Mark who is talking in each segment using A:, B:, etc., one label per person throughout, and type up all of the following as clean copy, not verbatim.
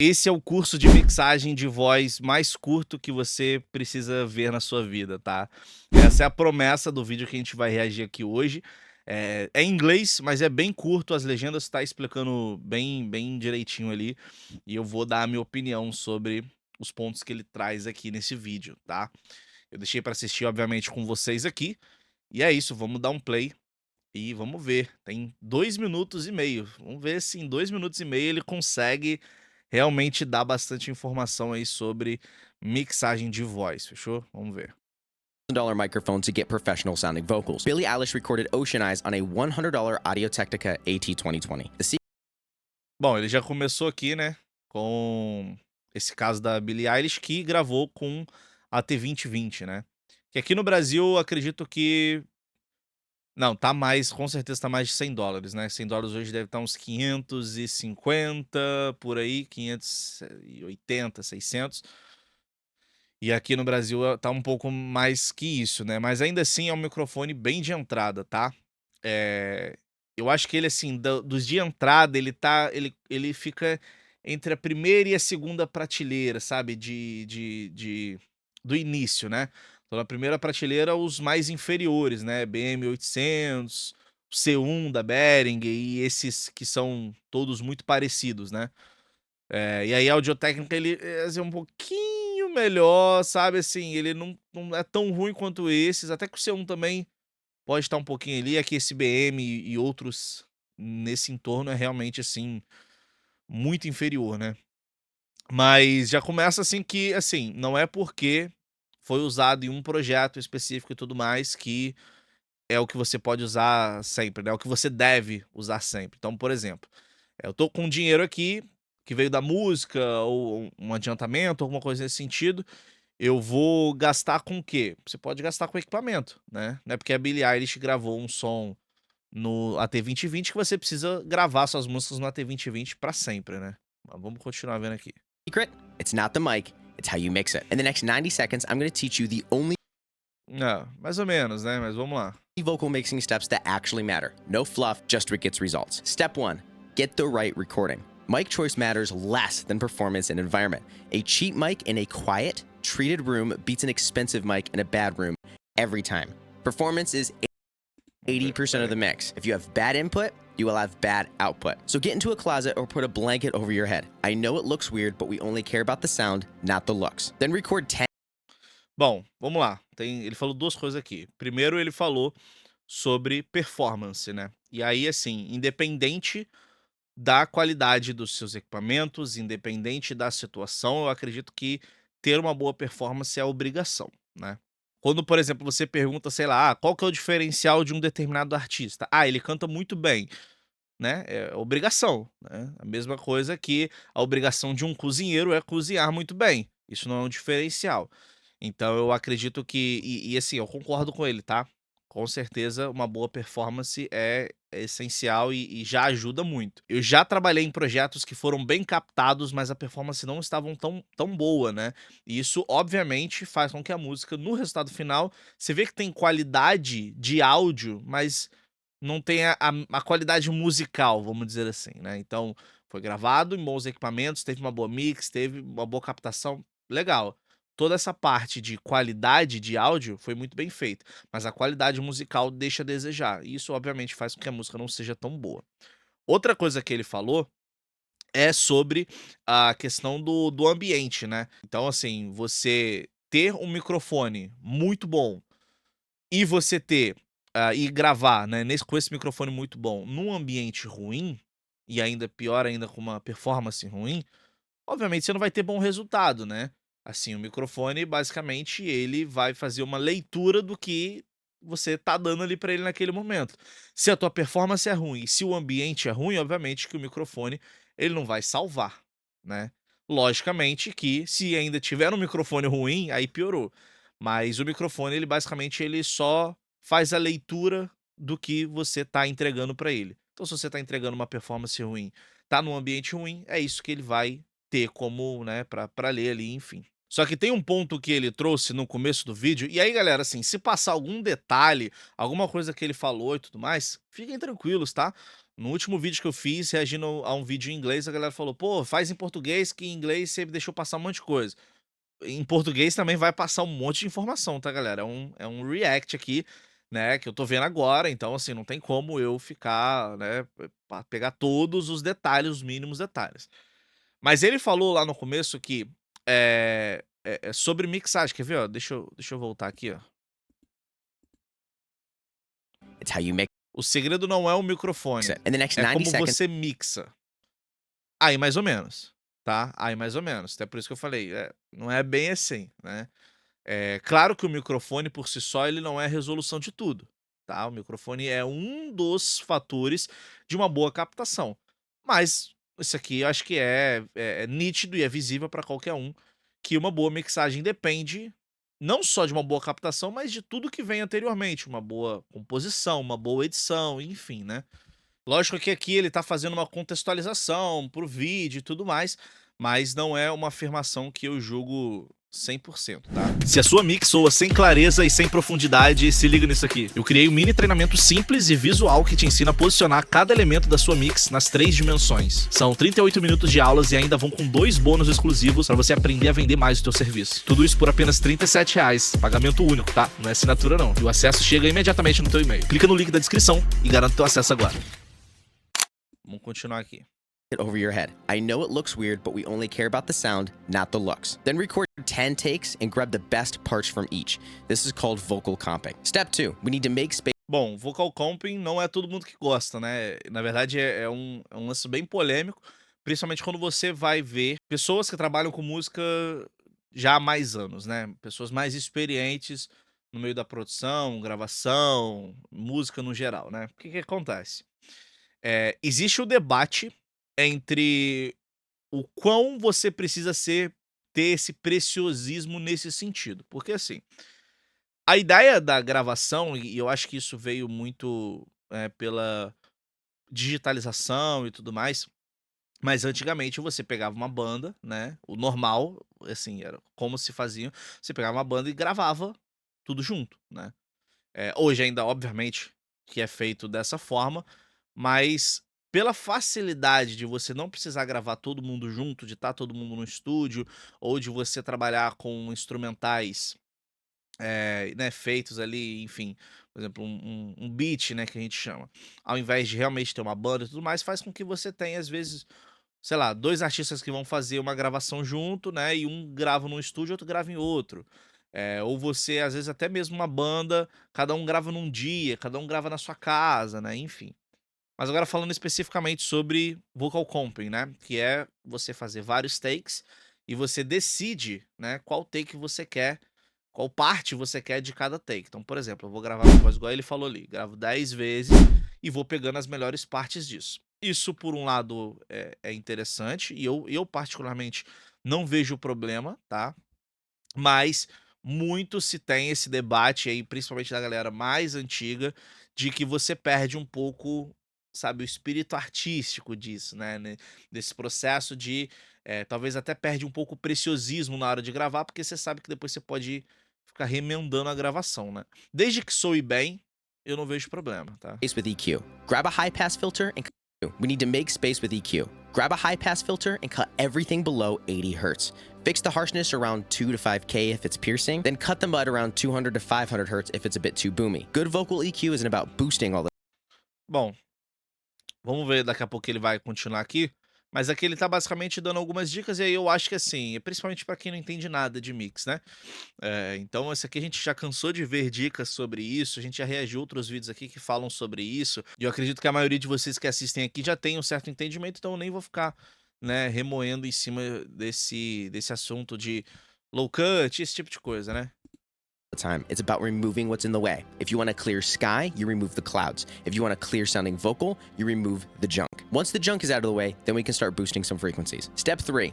A: Esse é o curso de mixagem de voz mais curto que você precisa ver na sua vida, tá. Essa é a promessa do vídeo que a gente vai reagir aqui hoje. É em inglês, mas é bem curto, as legendas tá explicando bem direitinho ali, e eu vou dar a minha opinião sobre os pontos que ele traz aqui nesse vídeo, tá. Eu deixei pra assistir, obviamente, com vocês aqui, e é isso, vamos dar um play e vamos ver. Tem 2 minutos e meio. Vamos ver se em 2 minutos e meio ele consegue realmente dar bastante informação aí sobre mixagem de voz, fechou? Vamos ver.
B: $1,000 microphone to get professional sounding vocals. Billie Eilish recorded Ocean Eyes on a $100 Audio-Technica AT2020.
A: Bom, ele já começou aqui, né, com esse caso da Billie Eilish, que gravou com a T2020, né. Que aqui no Brasil eu acredito que não, tá mais, com certeza tá mais de $100, né. $100 hoje deve estar uns 550 por aí, 580, 600. E aqui no Brasil, tá um pouco mais que isso, né, mas ainda assim é um microfone bem de entrada, tá. Eh, eu acho que ele, assim, dos de entrada, ele fica entre a primeira e a segunda prateleira, sabe, do início, né. Então na primeira prateleira, os mais inferiores, né, BM-800, o C1 da Behringer e esses que são todos muito parecidos, né. E aí a Audio-Técnica ele assim, um pouquinho melhor, sabe, assim, ele não é tão ruim quanto esses, até que o C1 também pode estar um pouquinho ali, é que esse BM e outros nesse entorno é realmente, assim, muito inferior, né. Mas já começa assim que, assim, não é porque foi usado em um projeto específico e tudo mais que é o que você pode usar sempre, né, é o que você deve usar sempre. Então, por exemplo, eu tô com dinheiro aqui, que veio da música ou um adiantamento, alguma coisa nesse sentido, eu vou gastar com o quê? Você pode gastar com equipamento, né, não é porque a Billie Eilish gravou um som no AT2020 que você precisa gravar suas músicas no AT2020 pra sempre, né. Mas vamos continuar vendo aqui.
B: Secret? It's not the mic, it's how you mix it. In the next 90 seconds, I'm going to teach you the only
A: Mais ou menos, né, mas vamos lá.
B: vocal mixing steps that actually matter. No fluff, just gets results. Step 1. Get the right recording. Mic choice matters less than performance and environment. A cheap mic in a quiet, treated room beats an expensive mic in a bad room every time. Performance is
A: Vamos ver,
B: 80%
A: espera
B: of
A: aí.
B: the mix. If you have bad input, you will have bad output. So get into a closet or put a blanket over your head. I know it looks weird, but we only care about the sound, not the looks. Then record 10
A: Bom, vamos lá, ele falou 2 coisas aqui. Primeiro ele falou sobre performance, né. E aí, assim, independente da qualidade dos seus equipamentos, independente da situação, eu acredito que ter uma boa performance é obrigação, né. Quando, por exemplo, você pergunta, sei lá: qual que é o diferencial de um determinado artista?". "Ah, ele canta muito bem", né, é obrigação, né. A mesma coisa que a obrigação de um cozinheiro é cozinhar muito bem, isso não é um diferencial. Então eu acredito que assim, eu concordo com ele, tá. Com certeza uma boa performance é essencial e já ajuda muito. Eu já trabalhei em projetos que foram bem captados, mas a performance não estavam tão boa, né. E isso obviamente faz com que a música, no resultado final, você vê que tem qualidade de áudio, mas não tem a qualidade musical, vamos dizer assim, né. Então, foi gravado em bons equipamentos, teve uma boa mix, teve uma boa captação, legal. Toda essa parte de qualidade de áudio foi muito bem feita, mas a qualidade musical deixa a desejar, e isso obviamente faz com que a música não seja tão boa. Outra coisa que ele falou é sobre a questão do ambiente, né. Então, assim, você ter um microfone muito bom e você ter, e gravar, né, com esse microfone muito bom num ambiente ruim, e ainda pior ainda com uma performance ruim, obviamente você não vai ter bom resultado, né. Assim, o microfone basicamente ele vai fazer uma leitura do que você tá dando ali pra ele naquele momento. Se a tua performance é ruim, se o ambiente é ruim, obviamente que o microfone ele não vai salvar, né. Logicamente que se ainda tiver um microfone ruim, aí piorou. Mas o microfone ele basicamente ele só faz a leitura do que você tá entregando pra ele. Então se você tá entregando uma performance ruim, tá num ambiente ruim, é isso que ele vai ter como, né, pra ler ali, enfim. Só que tem um ponto que ele trouxe no começo do vídeo, e aí galera, assim, se passar algum detalhe, alguma coisa que ele falou e tudo mais, fiquem tranquilos, tá. No último vídeo que eu fiz, reagindo a um vídeo em inglês, a galera falou: "Pô, faz em português que em inglês você deixou passar um monte de coisa". Em português também vai passar um monte de informação, tá, galera? É um react aqui, né, que eu tô vendo agora, então, assim, não tem como eu ficar, né, pegar todos os detalhes, os mínimos detalhes. Mas ele falou lá no começo que, é sobre mixagem, quer ver, ó? Deixa eu voltar aqui, ó.
B: It's how you mix
A: O segredo não é o
B: it.
A: microfone,
B: In the next
A: é
B: 90
A: como
B: seconds,
A: você mixa. Aí mais ou menos, tá? Aí mais ou menos, até por isso que eu falei, não é bem assim, né. É claro que o microfone por si só ele não é a resolução de tudo, tá? O microfone é um dos fatores de uma boa captação. Mas isso aqui eu acho que é nítido e é visível para qualquer um que uma boa mixagem depende não só de uma boa captação, mas de tudo que vem anteriormente, uma boa composição, uma boa edição, enfim, né? Lógico que aqui ele tá fazendo uma contextualização para o vídeo e tudo mais, mas não é uma afirmação que eu julgo 100%, tá? Se a sua mix soa sem clareza e sem profundidade, se liga nisso aqui. Eu criei um mini treinamento simples e visual que te ensina a posicionar cada elemento da sua mix nas 3 dimensões. São 38 minutos de aulas e ainda vão com 2 bônus exclusivos para você aprender a vender mais o teu serviço. Tudo isso por apenas R$ 37,00, pagamento único, tá? Não é assinatura não. E o acesso chega imediatamente no teu e-mail. Clica no link da descrição e garanta teu acesso agora. Vamos continuar aqui.
B: it over your head. I know it looks weird, but we only care about the sound, not the looks. Then record 10 takes and grab the best parts from each. This is called vocal comping. Step 2, we need to make space.
A: Bom, vocal comping não é todo mundo que gosta, né? Na verdade, é um lance bem polêmico, principalmente quando você vai ver pessoas que trabalham com música já há mais anos, né? Pessoas mais experientes no meio da produção, gravação, música no geral, né? O que que acontece? Existe o debate entre o quão você precisa ter esse preciosismo nesse sentido. Porque assim, a ideia da gravação, e eu acho que isso veio muito, pela digitalização e tudo mais, mas antigamente você pegava uma banda, né, o normal, assim, era como se fazia, você pegava uma banda e gravava tudo junto, né. Hoje ainda, obviamente, que é feito dessa forma, mas pela facilidade de você não precisar gravar todo mundo junto, de estar todo mundo no estúdio, ou de você trabalhar com instrumentais né, feitos ali, enfim, por exemplo, um beat, né, que a gente chama. Ao invés de realmente ter uma banda e tudo mais, faz com que você tenha, às vezes, sei lá, 2 artistas que vão fazer uma gravação junto, né, e um grava num estúdio, outro grava em outro. Ou você, às vezes, até mesmo uma banda, cada um grava num dia, cada um grava na sua casa, né, enfim. Mas agora falando especificamente sobre vocal comping, né, que é você fazer vários takes e você decide, né, qual take você quer, qual parte você quer de cada take. Então, por exemplo, eu vou gravar minha voz igual ele falou ali, gravo 10 vezes e vou pegando as melhores partes disso. Isso, por um lado, é interessante e eu particularmente não vejo problema, tá? Mas muito se tem esse debate aí, principalmente da galera mais antiga, de que você perde um pouco, sabe, o espírito artístico disso, né, desse processo de, talvez até perde um pouco o preciosismo na hora de gravar, porque você sabe que depois você pode ficar remendando a gravação, né. Desde que soe bem, eu não vejo problema, tá.
B: With EQ. Grab a high pass filter and we need to make space with EQ. Grab a high pass filter and cut everything below 80 hertz. Fix the harshness around 2 to 5K if it's piercing, then cut the mud around 200 to 500 hertz if it's a bit too boomy. Good vocal EQ isn't about boosting all the
A: Bom, vamos ver daqui a pouco ele vai continuar aqui, mas aqui ele tá basicamente dando algumas dicas e aí eu acho que assim, principalmente pra quem não entende nada de mix, né. Então esse aqui a gente já cansou de ver dicas sobre isso, a gente já reagiu a outros vídeos aqui que falam sobre isso, e eu acredito que a maioria de vocês que assistem aqui já tem um certo entendimento, então eu nem vou ficar, né, remoendo em cima desse assunto de low cut, esse tipo de coisa, né.
B: time. It's about removing what's in the way. If you want a clear sky, you remove the clouds. If you want a clear sounding vocal, you remove the junk. Once the junk is out of the way, then we can start boosting some frequencies. Step 3.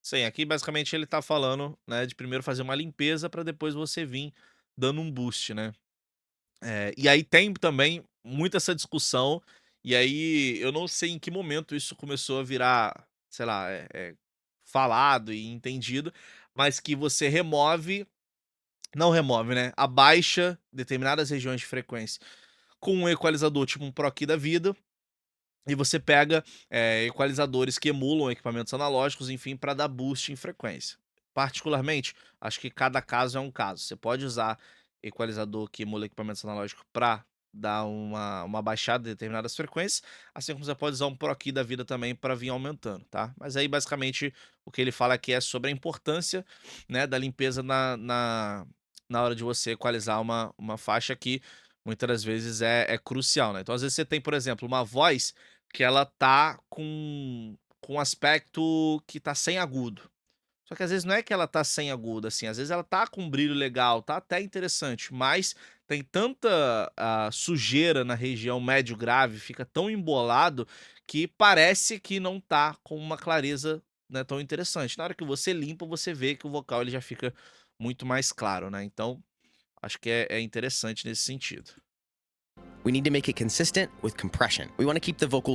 A: Sim, aqui basicamente ele tá falando, né, de primeiro fazer uma limpeza pra depois você vir dando um boost, né. E aí tem também muito essa discussão, e aí eu não sei em que momento isso começou a virar, sei lá, falado e entendido, mas que você não remove, né, abaixa determinadas regiões de frequência com um equalizador tipo um Pro Key da vida, E você pega, equalizadores que emulam equipamentos analógicos, enfim, para dar boost em frequência. Particularmente, acho que cada caso é um caso. Você pode usar equalizador que emula equipamentos analógicos para dar uma baixada em determinadas frequências, assim como você pode usar um Pro Key da vida também para vir aumentando, tá. Mas aí basicamente o que ele fala aqui é sobre a importância, né, da limpeza na hora de você equalizar uma faixa que muitas das vezes é crucial, né. Então às vezes você tem, por exemplo, uma voz que ela tá com um aspecto que tá sem agudo. Só que às vezes não é que ela tá sem agudo, assim, às vezes ela tá com um brilho legal, tá até interessante, mas tem tanta, sujeira na região médio grave, fica tão embolado, que parece que não tá com uma clareza, né, tão interessante. Na hora que você limpa, você vê que o vocal ele já fica muito mais claro, né, então acho que é interessante nesse sentido.
B: We need to make it consistent with compression. We want to keep the vocal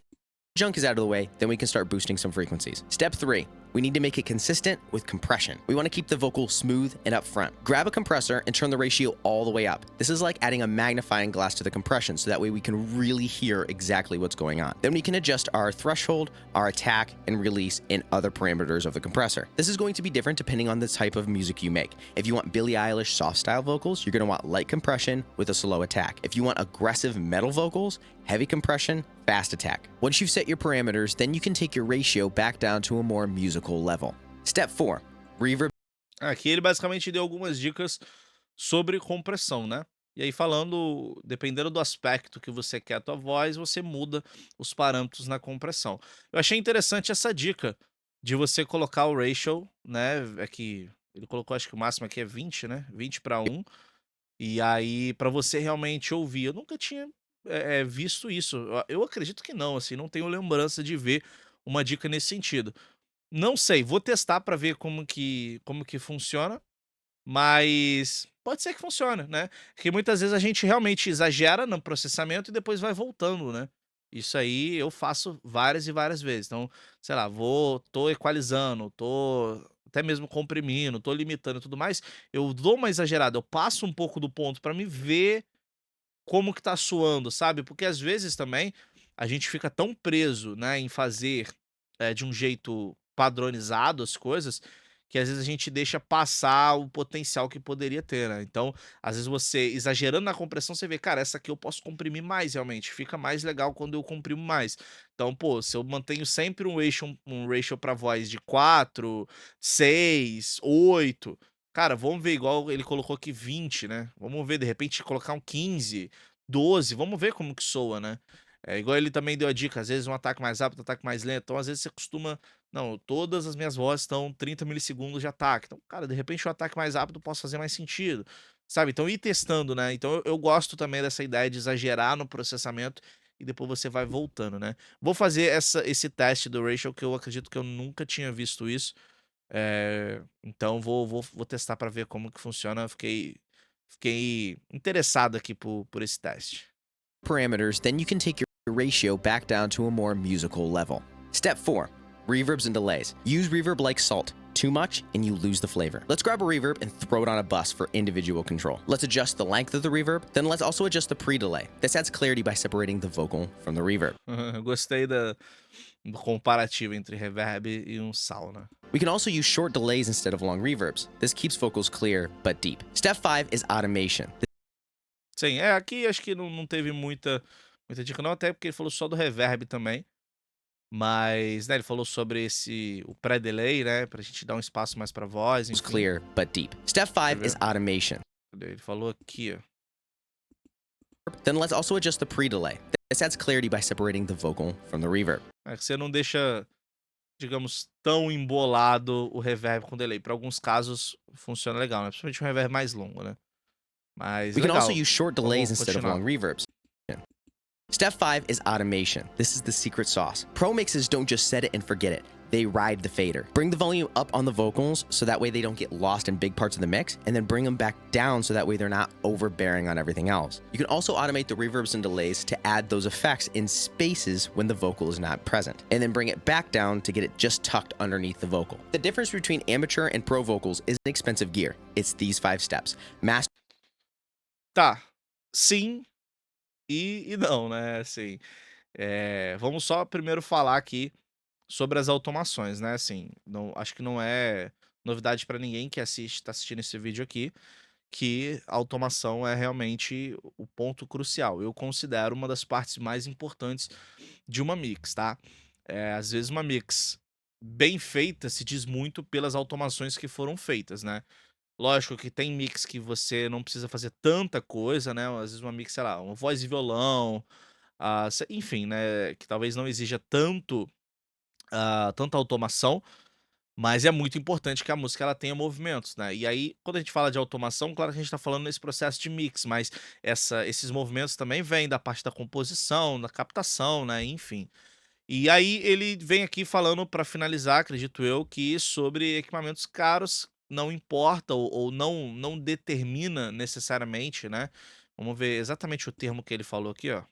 B: junk is out of the way, then we can start boosting some frequencies. Step 3. We need to make it consistent with compression. We want to keep the vocal smooth and upfront. Grab a compressor and turn the ratio all the way up. This is like adding a magnifying glass to the compression, so that way we can really hear exactly what's going on. Then we can adjust our threshold, our attack, and release in other parameters of the compressor. This is going to be different depending on the type of music you make. If you want Billie Eilish soft style vocals, you're going to want light compression with a slow attack. If you want aggressive metal vocals, heavy compression, fast attack. Once you've set your parameters, then you can take your ratio back down to a more musical level. Step 4. Reverb.
A: Aqui ele basicamente deu algumas dicas sobre compressão, né. E aí falando dependendo do aspecto que você quer a tua voz, você muda os parâmetros na compressão. Eu achei interessante essa dica de você colocar o ratio, né, é que ele colocou acho que o máximo aqui é 20, né, 20:1, e aí pra você realmente ouvir. Eu nunca tinha, visto isso. Eu acredito que não, assim, não tenho lembrança de ver uma dica nesse sentido. Não sei, vou testar pra ver como que funciona, mas pode ser que funcione, né. Porque muitas vezes a gente realmente exagera no processamento e depois vai voltando, né. Isso aí eu faço várias e várias vezes. Então, sei lá, tô equalizando, tô até mesmo comprimindo, tô limitando e tudo mais, eu dou uma exagerada, eu passo um pouco do ponto pra me ver como que tá soando, sabe. Porque às vezes também, a gente fica tão preso, né, em fazer, de um jeito padronizado as coisas, que às vezes a gente deixa passar o potencial que poderia ter, né. Então, às vezes você exagerando na compressão, você vê: "Cara, essa aqui eu posso comprimir mais realmente, fica mais legal quando eu comprimo mais". Então, pô, se eu mantenho sempre um ratio pra voz de 4, 6, 8, cara, vamos ver igual ele colocou aqui 20, né, vamos ver de repente colocar um 15, 12, vamos ver como que soa, né. É igual ele também deu a dica, às vezes um ataque mais rápido, um ataque mais lento, então às vezes você costuma: "Não, todas as minhas vozes estão 30 milissegundos de ataque", então, cara, de repente um ataque mais rápido possa fazer mais sentido, sabe. Então ir testando, né. Então eu gosto também dessa ideia de exagerar no processamento e depois você vai voltando, né. Vou fazer esse teste do ratio que eu acredito que eu nunca tinha visto isso, então vou testar para ver como que funciona. Fiquei interessado aqui por esse teste.
B: Parameters, then you can take your ratio back down to a more musical level. Step 4. Reverbs and delays. Use reverb like salt. Too much and you lose the flavor. Let's grab a reverb and throw it on a bus for individual control. Let's adjust the length of the reverb, then let's also adjust the pre-delay. This adds clarity by separating the vocal from the reverb.
A: Eu gostei do comparativo entre reverb e um sauna.
B: We can also use short delays instead of long reverbs. This keeps vocals clear but deep. Step 5 is automation.
A: Sim, aqui acho que não teve muita dica não, até porque ele falou só do reverb também, mas, né, ele falou sobre o pré-delay, né, pra gente dar um espaço mais pra voz, enfim.
B: Clear but deep. Step 5 is
A: ver?
B: automation.
A: Ele falou aqui, ó.
B: Then let's also adjust the pre-delay. This adds clarity by separating the vocal from the reverb.
A: É que você não deixa, digamos, tão embolado o reverb com delay. Pra alguns casos funciona legal, né, principalmente um reverb mais longo, né. Mas
B: We can also
A: legal,
B: use short delays
A: vamos
B: instead of
A: continuar.
B: long reverbs. Step 5 is automation. This is the secret sauce. Pro mixes don't just set it and forget it. They ride the fader. Bring the volume up on the vocals so that way they don't get lost in big parts of the mix, and then bring them back down so that way they're not overbearing on everything else. You can also automate the reverbs and delays to add those effects in spaces when the vocal is not present, and then bring it back down to get it just tucked underneath the vocal. The difference between amateur and pro vocals isn't expensive gear. It's these 5 steps. Master.
A: Tá, sim e não, né, assim. Vamos só primeiro falar aqui sobre as automações, né, assim, não acho que não é novidade para ninguém que tá assistindo esse vídeo aqui, que a automação é realmente o ponto crucial. Eu considero uma das partes mais importantes de uma mix, tá. Às vezes uma mix bem feita se diz muito pelas automações que foram feitas, né. Lógico que tem mix que você não precisa fazer tanta coisa, né, às vezes uma mix, sei lá, uma voz e violão, se enfim, né, que talvez não exija tanta automação, mas é muito importante que a música ela tenha movimentos, né. E aí, quando a gente fala de automação, claro que a gente tá falando nesse processo de mix, mas esses movimentos também vêm da parte da composição, da captação, né, enfim. E aí ele vem aqui falando para finalizar, acredito eu, que sobre equipamentos caros não importa ou não determina necessariamente, né. Vamos ver exatamente o termo que ele falou aqui, ó.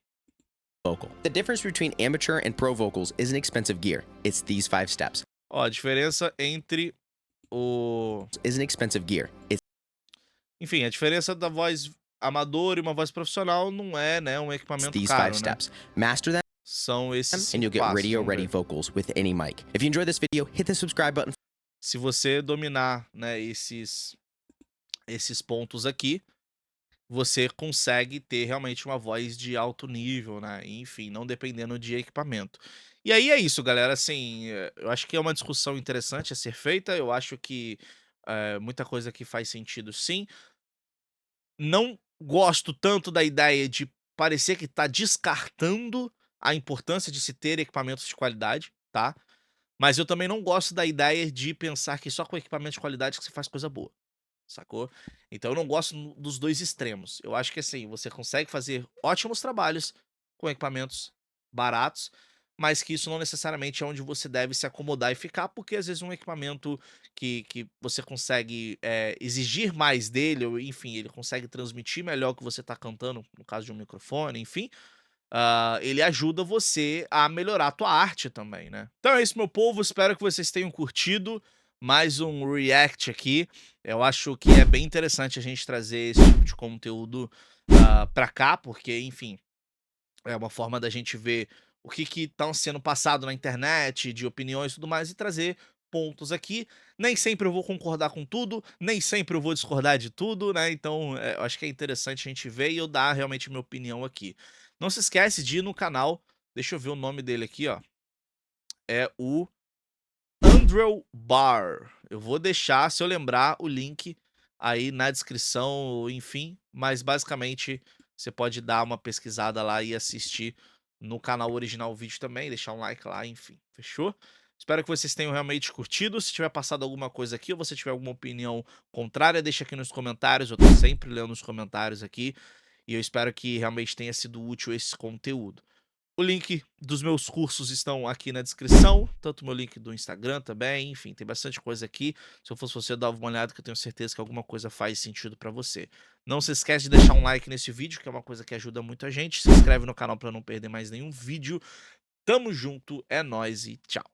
B: Vocal. The difference between amateur and pro vocals isn't expensive gear. It's these 5 steps.
A: Ó, a diferença entre o
B: Isn't expensive gear. It's
A: enfim, a diferença da voz amadora e uma voz profissional não é, né, um equipamento
B: these five
A: caro, né.
B: steps. Master them
A: São esses
B: and
A: 5
B: you'll get
A: passos,
B: radio
A: vamos
B: ready
A: ver.
B: vocals with any mic. If you enjoyed this video, hit the subscribe button.
A: Se você dominar, né, esses pontos aqui, você consegue ter realmente uma voz de alto nível, né, enfim, não dependendo de equipamento. E aí é isso, galera, assim, eu acho que é uma discussão interessante a ser feita, eu acho que, muita coisa aqui faz sentido sim. Não gosto tanto da ideia de parecer que tá descartando a importância de se ter equipamentos de qualidade, tá, mas eu também não gosto da ideia de pensar que só com equipamento de qualidade que se faz coisa boa. Sacou? Então eu não gosto dos 2 extremos. Eu acho que, assim, você consegue fazer ótimos trabalhos com equipamentos baratos, mas que isso não necessariamente é onde você deve se acomodar e ficar, porque às vezes um equipamento que você consegue, exigir mais dele ou enfim, ele consegue transmitir melhor o que você tá cantando, no caso de um microfone, enfim, ele ajuda você a melhorar a tua arte também, né. Então é isso, meu povo, espero que vocês tenham curtido mais um react aqui. Eu acho que é bem interessante a gente trazer esse tipo de conteúdo, pra cá, porque, enfim, é uma forma da gente ver o que tá sendo passado na internet, de opiniões e tudo mais, e trazer pontos aqui. Nem sempre eu vou concordar com tudo, nem sempre eu vou discordar de tudo, né, então, eu acho que é interessante a gente ver e eu dar realmente minha opinião aqui. Não se esquece de ir no canal, deixa eu ver o nome dele aqui, ó, é o Andrew Bar. Eu vou deixar, se eu lembrar, o link aí na descrição, enfim, mas basicamente você pode dar uma pesquisada lá e assistir no canal original o vídeo também, deixar um like lá, enfim, fechou? Espero que vocês tenham realmente curtido. Se tiver passado alguma coisa aqui ou você tiver alguma opinião contrária, deixa aqui nos comentários. Eu tô sempre lendo os comentários aqui e eu espero que realmente tenha sido útil esse conteúdo. O link dos meus cursos estão aqui na descrição, tanto o meu link do Instagram também, enfim, tem bastante coisa aqui. Se eu fosse você, eu dava uma olhada que eu tenho certeza que alguma coisa faz sentido pra você. Não se esquece de deixar um like nesse vídeo, que é uma coisa que ajuda muito a gente. Se inscreve no canal pra não perder mais nenhum vídeo. Tamo junto, é nóis e tchau.